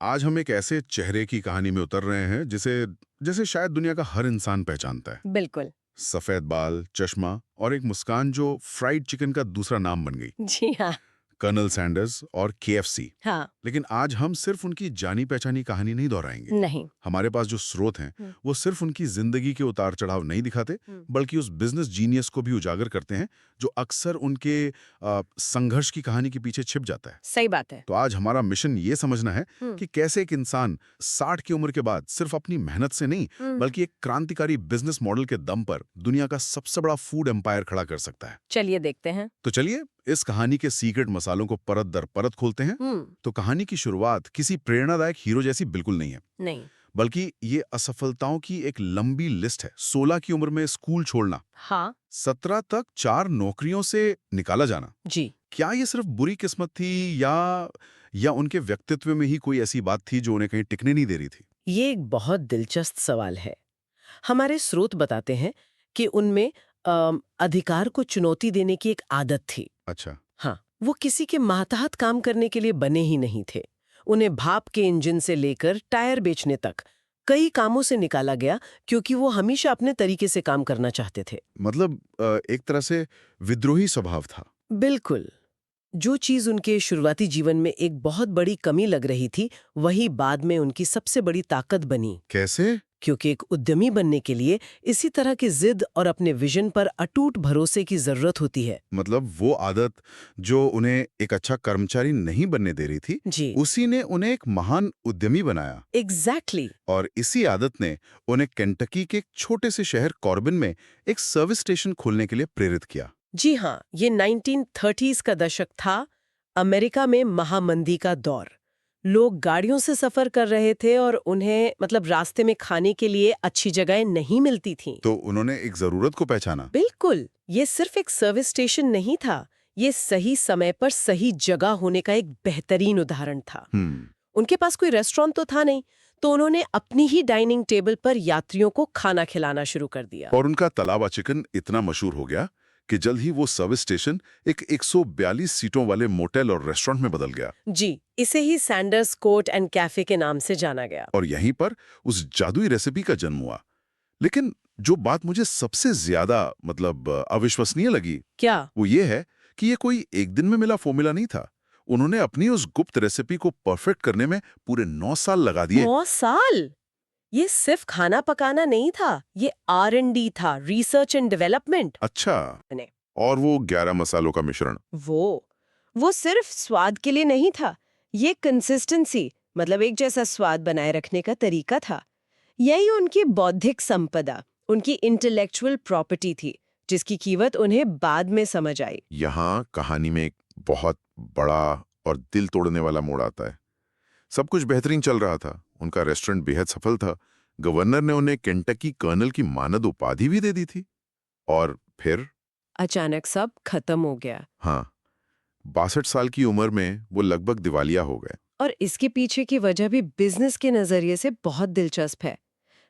आज हम एक ऐसे चेहरे की कहानी में उतर रहे हैं जिसे जैसे शायद दुनिया का हर इंसान पहचानता है। बिल्कुल। सफेद बाल, चश्मा और एक मुस्कान जो फ्राइड चिकन का दूसरा नाम बन गई। जी हाँ। कर्नल सैंडर्स और केएफसी। हाँ। लेकिन आज हम सिर्फ उनकी जानी पहचानी कहानी नहीं दोहराएंगे। नहीं। हमारे पास जो स्रोत हैं हुँ, वो सिर्फ उनकी जिंदगी के उतार चढ़ाव नहीं दिखाते, हुँ। बल्कि उस बिजनेस जीनियस को भी उजागर करते हैं जो अक्सर उनके संघर्ष की कहानी के पीछे छिप जाता है। सही बात है। तो आज हमारा मिशन ये समझना है हुँ, कि कैसे एक इंसान 60 की उम्र के बाद सिर्फ अपनी मेहनत से नहीं, हुँ। बल्कि एक क्रांतिकारी बिजनेस मॉडल के दम पर दुनिया का सबसे बड़ा फूड एम्पायर खड़ा कर सकता है। चलिए देखते हैं। तो चलिए इस कहानी के सीक्रेट मसालों को परत दर परत खोलते हैं। हुँ, तो कहानी की शुरुआत किसी प्रेरणादायक हीरो जैसी बिल्कुल नहीं है, नहीं। बल्कि ये असफलताओं की एक लंबी लिस्ट है। 16 की उम्र में स्कूल छोड़ना, हाँ, 17 तक 4 नौकरियों से निकाला जाना। जी। क्या ये सिर्फ बुरी किस्मत थी या उनके व्यक्तित्व में ही कोई ऐसी बात थी जो उन्हें कहीं टिकने नहीं दे रही थी? ये एक बहुत दिलचस्प सवाल है। हमारे स्रोत बताते हैं कि उनमें अधिकार को चुनौती देने की एक आदत थी। अच्छा। हाँ, वो किसी के मातहत काम करने के लिए बने ही नहीं थे। उन्हें भाप के इंजन से लेकर टायर बेचने तक कई कामों से निकाला गया क्योंकि वो हमेशा अपने तरीके से काम करना चाहते थे। मतलब एक तरह से विद्रोही स्वभाव था। बिल्कुल। जो चीज़ उनके शुरुआती जीवन में एक बहुत बड़ी कमी लग रही थी, वही बाद में उनकी सबसे बड़ी ताकत बनी। कैसे? क्योंकि एक उद्यमी बनने के लिए इसी तरह की जिद और अपने विजन पर अटूट भरोसे की जरूरत होती है। मतलब वो आदत जो उन्हें एक अच्छा कर्मचारी नहीं बनने दे रही थी, जी, उसी ने उन्हें एक महान उद्यमी बनाया। एग्जैक्टली। और इसी आदत ने उन्हें केंटकी के एक छोटे से शहर कॉर्बिन में एक सर्विस स्टेशन खोलने के लिए प्रेरित किया। जी हाँ, ये 1930s का दशक था। अमेरिका में महामंदी का दौर। लोग गाड़ियों से सफर कर रहे थे और उन्हें रास्ते में खाने के लिए अच्छी जगहें नहीं मिलती थीं। तो उन्होंने एक जरूरत को पहचाना। बिल्कुल, ये सिर्फ एक सर्विस स्टेशन नहीं था, ये सही समय पर सही जगह होने का एक बेहतरीन उदाहरण था। हम्म। उनके पास कोई रेस्टोरेंट तो था नहीं, तो उन्होंने अपनी ही डाइनिंग टेबल पर यात्रियों को खाना खिलाना शुरू कर दिया। और उनका तलावा चिकन इतना मशहूर हो गया कि जल्द ही वो सर्विस स्टेशन एक 142 सीटों वाले मोटेल और रेस्टोरेंट में बदल गया। जी, इसे ही सैंडर्स कोर्ट एंड कैफे के नाम से जाना गया। और यहीं पर उस जादुई रेसिपी का जन्म हुआ। लेकिन जो बात मुझे सबसे ज्यादा अविश्वसनीय लगी, क्या? वो ये है कि ये कोई एक दिन में मिला फॉर्मूला नहीं था। उन्होंने अपनी उस गुप्त रेसिपी को परफेक्ट करने में पूरे 9 साल लगा दिए। 9 साल? ये सिर्फ खाना पकाना नहीं था, ये R&D था, रिसर्च एंड डेवलपमेंट। अच्छा। और वो 11 मसालों का मिश्रण। वो सिर्फ स्वाद के लिए नहीं था, ये कंसिस्टेंसी एक जैसा स्वाद बनाए रखने का तरीका था। यही उनकी बौद्धिक संपदा, उनकी इंटेलेक्चुअल प्रॉपर्टी थी, जिसकी कीमत उन्हें बाद में समझ आई। यहाँ कहानी में एक बहुत बड़ा और दिल तोड़ने वाला मोड़ आता है। सब कुछ बेहतरीन चल रहा था, उनका रेस्टोरेंट बेहद सफल था, गवर्नर ने उन्हें केंटकी कर्नल की मानद उपाधि भी दे दी थी। और फिर अचानक सब खत्म हो गया। हाँ, 62 साल की उम्र में वो लगभग दिवालिया हो गए। और इसके पीछे की वजह भी बिजनेस के नजरिए से बहुत दिलचस्प है।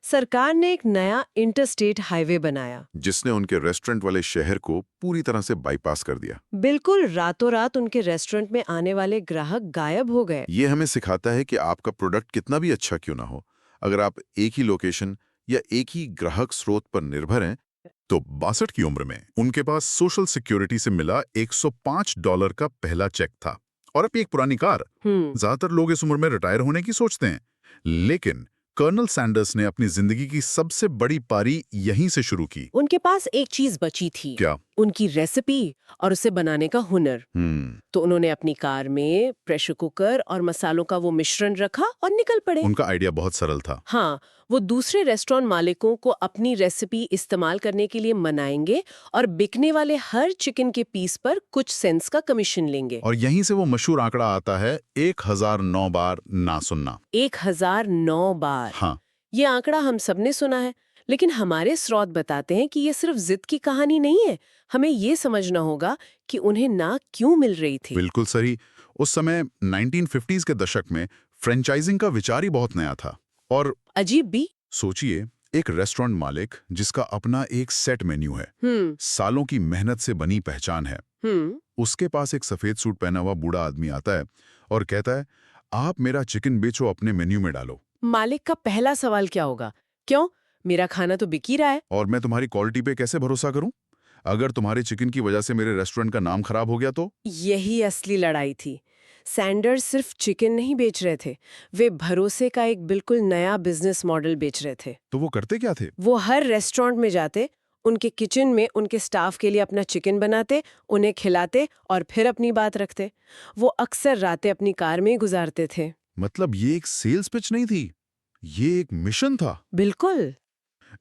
सरकार ने एक नया इंटरस्टेट हाईवे बनाया, जिसने उनके रेस्टोरेंट वाले शहर को पूरी तरह से बाईपास कर दिया। बिल्कुल रातों रात उनके रेस्टोरेंट में आने वाले ग्राहक गायब हो गए। ये हमें सिखाता है कि आपका प्रोडक्ट कितना भी अच्छा क्यों ना हो, अगर आप एक ही लोकेशन या एक ही ग्राहक स्रोत पर निर्भर हैं। तो 62 की उम्र में उनके पास सोशल सिक्योरिटी से मिला $105 का पहला चेक था। और अब एक पुरानी कार। ज्यादातर लोग इस उम्र में रिटायर होने की सोचते हैं, लेकिन कर्नल सैंडर्स ने अपनी जिंदगी की सबसे बड़ी पारी यहीं से शुरू की। उनके पास एक चीज बची थी। क्या? उनकी रेसिपी और उसे बनाने का हुनर। तो उन्होंने अपनी कार में प्रेशर कुकर और मसालों का वो मिश्रण रखा और निकल पड़े। उनका आइडिया बहुत सरल था। हाँ, वो दूसरे रेस्टोरेंट मालिकों को अपनी रेसिपी इस्तेमाल करने के लिए मनाएंगे और बिकने वाले हर चिकन के पीस पर कुछ सेंट्स का कमीशन लेंगे। और यहीं से वो मशहूर आंकड़ा आता है, 1009 बार ना सुनना। 1009 बार। हाँ। ये आंकड़ा हम सबने सुना है, लेकिन हमारे स्रोत बताते हैं कि ये सिर्फ जिद की कहानी नहीं है। हमें ये समझना होगा कि उन्हें ना क्यों मिल रही थी। बिल्कुल सही। उस समय 1950s के दशक में फ्रेंचाइजिंग का विचार ही बहुत नया था। और अजीब भी। सोचिए, एक रेस्टोरेंट मालिक जिसका अपना एक सेट मेन्यू है, सालों की मेहनत से बनी पहचान है, उसके पास एक सफेद सूट पहना हुआ बूढ़ा आदमी आता है और कहता है, आप मेरा चिकन बेचो, अपने मेन्यू में डालो। मालिक का पहला सवाल क्या होगा? क्यों? मेरा खाना तो बिक ही रहा है। और मैं तुम्हारी क्वालिटी पे कैसे भरोसा करूं? अगर तुम्हारे चिकन की वजह से मेरे रेस्टोरेंट का नाम खराब हो गया तो? यही असली लड़ाई थी। सैंडर्स सिर्फ चिकन नहीं बेच रहे थे, वे भरोसे का एक बिल्कुल नया बिजनेस मॉडल बेच रहे थे। तो वो करते क्या थे? वो हर रेस्टोरेंट में जाते, उनके किचन में उनके स्टाफ के लिए अपना चिकन बनाते, उन्हें खिलाते और फिर अपनी बात रखते। वो अक्सर रातें अपनी कार में ही गुजारते थे। मतलब ये एक सेल्स पिच नहीं थी, ये एक मिशन था। बिल्कुल।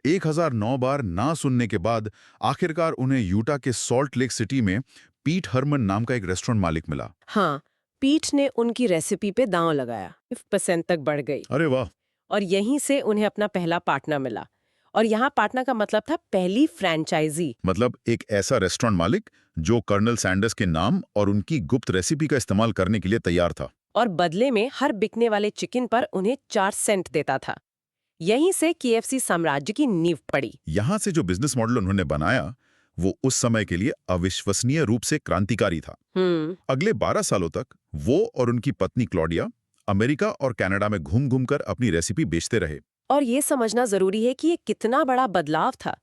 1009 बार ना सुनने के बाद आखिरकार उन्हें यूटा के सॉल्ट लेक सिटी में पीट हरमन नाम का एक रेस्टोरेंट मालिक मिला। हाँ, पीट ने उनकी रेसिपी पे दांव लगाया, 50% तक बढ़ गई अरे वाह! और यहीं से उन्हें अपना पहला पार्टनर मिला। और यहाँ पार्टनर का मतलब था पहली फ्रैंचाइजी। मतलब एक ऐसा रेस्टोरेंट मालिक जो कर्नल सैंडर्स के नाम और उनकी गुप्त रेसिपी का इस्तेमाल करने के लिए तैयार था। और बदले में हर बिकने वाले चिकन पर उन्हें 4 सेंट देता था। यहीं से केएफसी साम्राज्य की नींव पड़ी। यहाँ से जो बिजनेस मॉडल उन्होंने बनाया वो उस समय के लिए अविश्वसनीय रूप से क्रांतिकारी था। अगले 12 सालों तक वो और उनकी पत्नी क्लॉडिया अमेरिका और कनाडा में घूम घूम कर अपनी रेसिपी बेचते रहे। और ये समझना जरूरी है कि ये कितना बड़ा बदलाव था।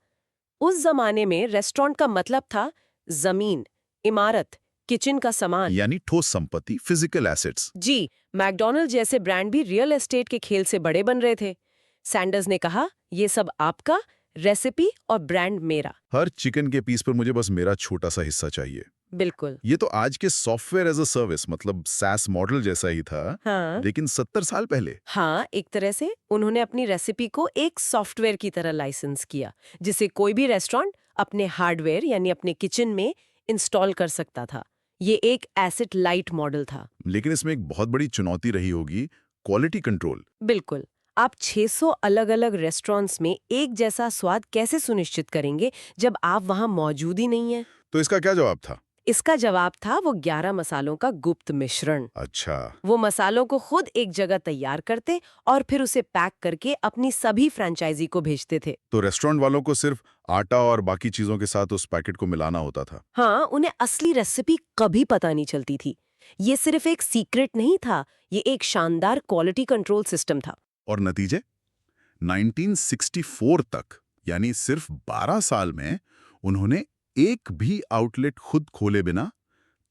उस जमाने में रेस्टोरेंट का मतलब था जमीन, इमारत, किचन का सामान। यानी ठोस संपत्ति, फिजिकल एसेट्स। जी, मैकडॉनल्ड जैसे ब्रांड भी रियल एस्टेट के खेल से बड़े बन रहे थे। सैंडर्स ने कहा, ये सब आपका, रेसिपी और ब्रांड मेरा। हर चिकन के पीस पर मुझे बस मेरा छोटा सा हिस्सा चाहिए। बिल्कुल। ये तो आज के सॉफ्टवेयर एज अ सर्विस मतलब SaaS मॉडल जैसा ही था। हाँ। लेकिन 70 साल पहले। हाँ, एक तरह से उन्होंने अपनी रेसिपी को एक सॉफ्टवेयर की तरह लाइसेंस किया, जिसे कोई भी रेस्टोरेंट अपने हार्डवेयर यानी अपने किचन में इंस्टॉल कर सकता था। ये एक एसेट लाइट मॉडल था। लेकिन इसमें एक बहुत बड़ी चुनौती रही होगी, क्वालिटी कंट्रोल। बिल्कुल। आप 600 अलग-अलग रेस्टोरेंट्स में एक जैसा स्वाद कैसे सुनिश्चित करेंगे जब आप वहां मौजूद ही नहीं है? तो इसका क्या जवाब था? इसका जवाब था वो 11 मसालों का गुप्त मिश्रण। अच्छा। वो मसालों को खुद एक जगह तैयार करते और फिर उसे पैक करके अपनी सभी फ्रेंचाइजी को भेजते थे। तो रेस्टोरेंट वालों को सिर्फ आटा और बाकी चीजों के साथ उस पैकेट को मिलाना होता था। हाँ, उन्हें असली रेसिपी कभी पता नहीं चलती थी। ये सिर्फ एक सीक्रेट नहीं था, ये एक शानदार क्वालिटी कंट्रोल सिस्टम था। और नतीजे 1964 तक यानी सिर्फ 12 साल में उन्होंने एक भी आउटलेट खुद खोले बिना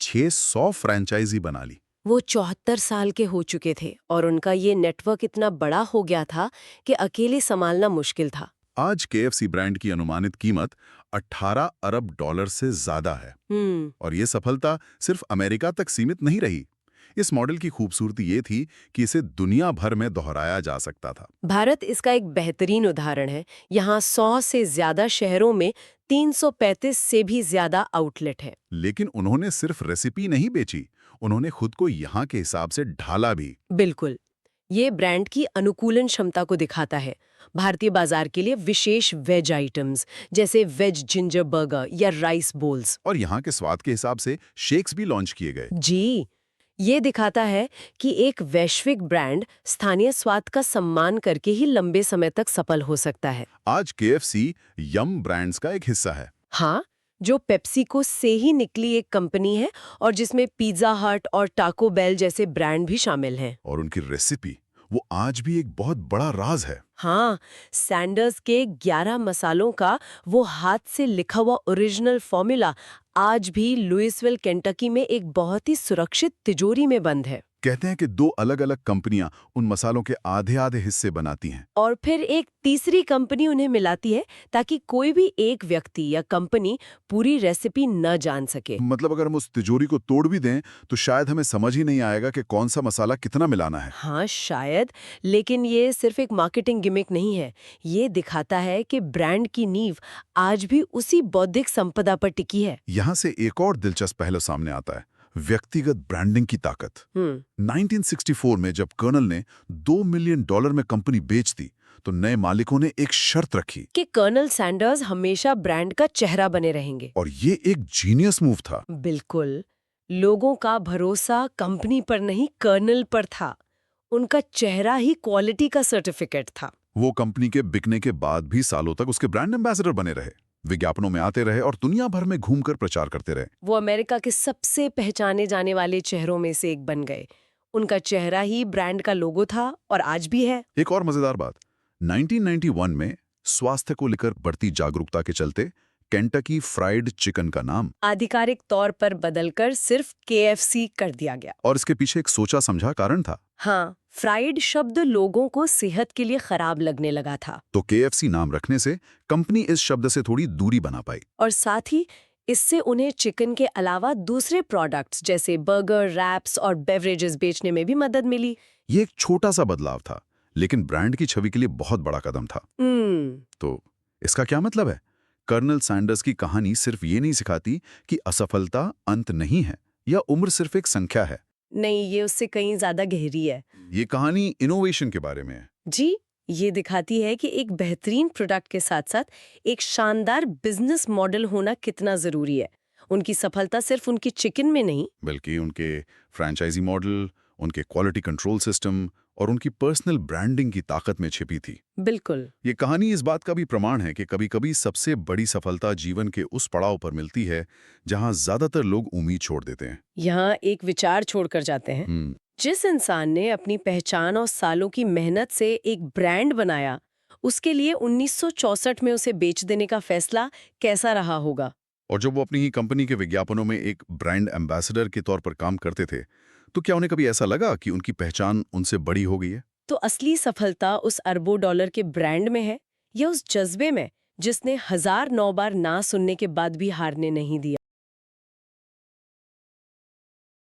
600 फ्रैंचाइजी बना ली। वो 74 साल के हो चुके थे और उनका ये नेटवर्क इतना बड़ा हो गया था कि अकेले संभालना मुश्किल था। आज KFC ब्रांड की अनुमानित कीमत 18 अरब डॉलर से ज्यादा है। और ये सफलता सिर्फ अमेरिका तक सीमित नहीं रही। इस मॉडल की खूबसूरती ये थी कि इसे दुनिया भर में दोहराया जा सकता था। भारत इसका एक बेहतरीन उदाहरण है। यहाँ 100 से ज्यादा शहरों में 335 से भी ज्यादा आउटलेट है। लेकिन उन्होंने सिर्फ रेसिपी नहीं बेची, उन्होंने खुद को यहाँ के हिसाब से ढाला भी। बिल्कुल। ये ब्रांड की अनुकूलन क्षमता को दिखाता है। भारतीय बाजार के लिए विशेष वेज आइटम्स जैसे वेज जिंजर बर्गर या राइस बोल्स। और यहाँ के स्वाद के हिसाब से शेक्स भी लॉन्च किए गए। जी, ये दिखाता है कि एक वैश्विक ब्रांड स्थानीय स्वाद का सम्मान करके ही लंबे समय तक सफल हो सकता है। आज KFC यम ब्रांड्स का एक हिस्सा है। हाँ, जो पेप्सिको से ही निकली एक कंपनी है और जिसमें पिज्जा हट और टाको बेल जैसे ब्रांड भी शामिल हैं। और उनकी रेसिपी वो आज भी एक बहुत बड़ा राज है। हाँ, सैंडर्स के 11 मसालों का वो हाथ से लिखा हुआ ओरिजिनल फॉर्मूला आज भी लुइसविल, केंटकी में एक बहुत ही सुरक्षित तिजोरी में बंद है। कहते हैं कि 2 अलग-अलग कंपनियां उन मसालों के आधे-आधे हिस्से बनाती हैं। और फिर एक तीसरी कंपनी उन्हें मिलाती है ताकि कोई भी एक व्यक्ति या कंपनी पूरी रेसिपी न जान सके। मतलब अगर हम उस तिजोरी को तोड़ भी दें तो शायद हमें समझ ही नहीं आएगा कि कौन सा मसाला कितना मिलाना है। हाँ, शायद, लेकिन ये सिर्फ एक मार्केटिंग गिमिक नहीं है। ये दिखाता है कि ब्रांड की नींव आज भी उसी बौद्धिक संपदा पर टिकी है। यहाँ से एक और दिलचस्प पहलू सामने आता है, व्यक्तिगत ब्रांडिंग की ताकत। 1964 में जब कर्नल ने $2 मिलियन में कंपनी बेच दी तो नए मालिकों ने एक शर्त रखी कि कर्नल सैंडर्स हमेशा ब्रांड का चेहरा बने रहेंगे। और ये एक जीनियस मूव था। बिल्कुल। लोगों का भरोसा कंपनी पर नहीं, कर्नल पर था। उनका चेहरा ही क्वालिटी का सर्टिफिकेट था। वो कंपनी के बिकने के बाद भी सालों तक उसके ब्रांड एम्बेसडर बने रहे, विज्ञापनों में आते रहे और दुनिया भर में घूमकर प्रचार करते रहे। वो अमेरिका के सबसे पहचाने जाने वाले चेहरों में से एक बन गए। उनका चेहरा ही ब्रांड का लोगो था और आज भी है। एक और मजेदार बात, 1991 में स्वास्थ्य को लेकर बढ़ती जागरूकता के चलते केंटकी फ्राइड चिकन का नाम आधिकारिक तौर पर बदलकर सिर्फ KFC कर दिया गया। और इसके पीछे एक सोचा समझा कारण था। हाँ, फ्राइड शब्द लोगों को सेहत के लिए खराब लगने लगा था तो KFC नाम रखने से कंपनी इस शब्द से थोड़ी दूरी बना पाई। और साथ ही इससे उन्हें चिकन के अलावा दूसरे प्रोडक्ट्स जैसे बर्गर, रैप्स और बेवरेजेस बेचने में भी मदद मिली। ये एक छोटा सा बदलाव था, लेकिन ब्रांड की छवि के लिए बहुत बड़ा कदम था। तो इसका क्या मतलब है? कर्नल सैंडर्स की कहानी सिर्फ ये नहीं सिखाती कि असफलता अंत नहीं है या उम्र सिर्फ एक संख्या है। नहीं, ये उससे कहीं ज्यादा गहरी है। ये कहानी इनोवेशन के बारे में है। जी, ये दिखाती है कि एक बेहतरीन प्रोडक्ट के साथ साथ एक शानदार बिजनेस मॉडल होना कितना जरूरी है। उनकी सफलता सिर्फ उनकी चिकन में नहीं, बल्कि उनके फ्रेंचाइजी मॉडल, उनके क्वालिटी कंट्रोल सिस्टम और उनकी पर्सनल ब्रांडिंग की ताकत में छिपी थी। बिल्कुल। ये कहानी इस बात का भी प्रमाण है कि कभी-कभी सबसे बड़ी सफलता जीवन के उस पड़ाव पर मिलती है जहां ज्यादातर लोग उम्मीद छोड़ देते हैं। यहाँ एक विचार छोड़कर जाते हैं। जिस इंसान ने अपनी पहचान और सालों की मेहनत से एक ब्रांड बनाया, उसके लिए 1964 में उसे बेच देने का फैसला कैसा रहा होगा। और जब वो अपनी ही कंपनी के विज्ञापनों में एक ब्रांड एम्बेसडर के तौर पर काम करते थे, तो क्या उन्हें कभी ऐसा लगा कि उनकी पहचान उनसे बड़ी हो गई है? तो असली सफलता उस अरबों डॉलर के ब्रांड में है या उस जज्बे में जिसने 1009 बार ना सुनने के बाद भी हारने नहीं दिया?